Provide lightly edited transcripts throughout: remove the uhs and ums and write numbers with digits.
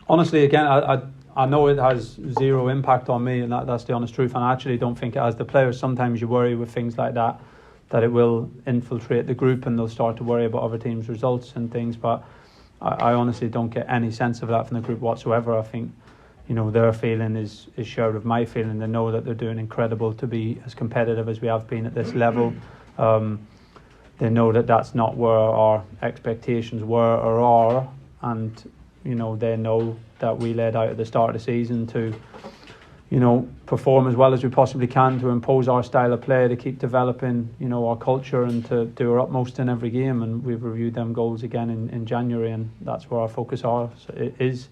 honestly, again, I know it has zero impact on me, and that's the honest truth. And I actually don't think it has the players. Sometimes you worry with things like that it will infiltrate the group and they'll start to worry about other teams' results and things. But I honestly don't get any sense of that from the group whatsoever. I think, their feeling is shared with my feeling. They know that they're doing incredible to be as competitive as we have been at this level. They know that that's not where our expectations were or are, and they know that we laid out at the start of the season to perform as well as we possibly can, to impose our style of play, to keep developing our culture, and to do our utmost in every game. And we've reviewed them goals again in January, and that's where our focus is.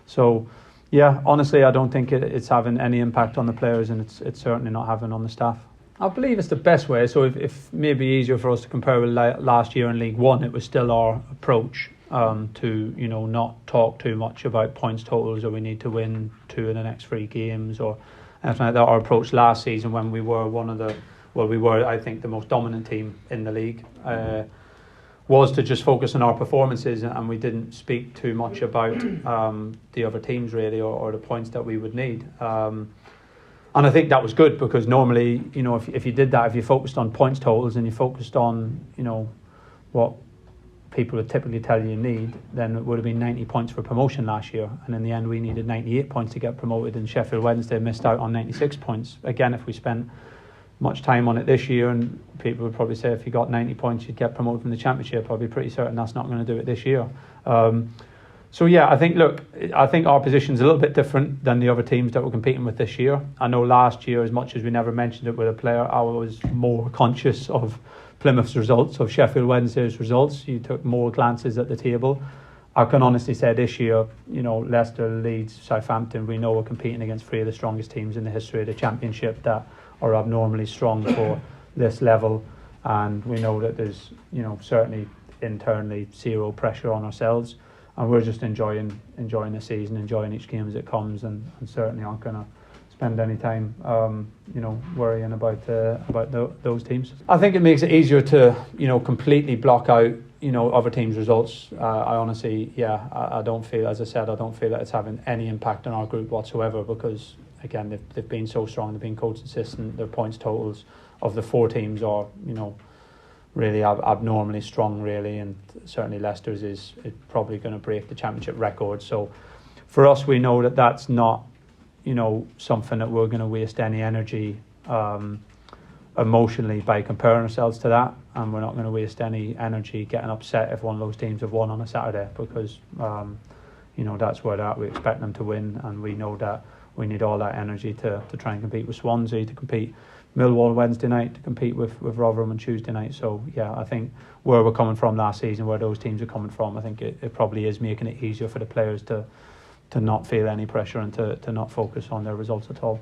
So yeah, honestly, I don't think it's having any impact on the players, and it's certainly not having on the staff. I believe it's the best way. So if maybe easier for us to compare with last year in League One, it was still our approach to not talk too much about points totals, or we need to win 2 in the next 3 games or anything like that. Our approach last season, when we were I think the most dominant team in the league, was to just focus on our performances, and we didn't speak too much about the other teams really, or the points that we would need. And I think that was good, because normally, if you did that, if you focused on points totals and you focused on, what people would typically tell you need, then it would have been 90 points for promotion last year. And in the end, we needed 98 points to get promoted, and Sheffield Wednesday missed out on 96 points. Again, if we spent much time on it this year, and people would probably say if you got 90 points, you'd get promoted from the Championship, I'd be pretty certain that's not going to do it this year. So yeah, I think our position's a little bit different than the other teams that we're competing with this year. I know last year, as much as we never mentioned it with a player, I was more conscious of Plymouth's results, of Sheffield Wednesday's results. You took more glances at the table. I can honestly say this year, Leicester, Leeds, Southampton, we know we're competing against 3 of the strongest teams in the history of the Championship that are abnormally strong for this level, and we know that there's certainly internally zero pressure on ourselves. And we're just enjoying the season, enjoying each game as it comes, and certainly aren't going to spend any time, worrying about those teams. I think it makes it easier to, completely block out, other teams' results. I honestly, I don't feel, as I said, I don't feel that it's having any impact on our group whatsoever, because again, they've been so strong, they've been coach consistent. Their points totals of the 4 teams are, really abnormally strong, really, and certainly Leicester's is probably going to break the Championship record. So for us, we know that that's not, something that we're going to waste any energy emotionally by comparing ourselves to that, and we're not going to waste any energy getting upset if one of those teams have won on a Saturday, because that's where that we expect them to win, and we know that we need all that energy to try and compete with Swansea, to compete Millwall Wednesday night, to compete with Rotherham on Tuesday night. So yeah, I think where we're coming from last season, where those teams are coming from, I think it probably is making it easier for the players to not feel any pressure and to not focus on their results at all.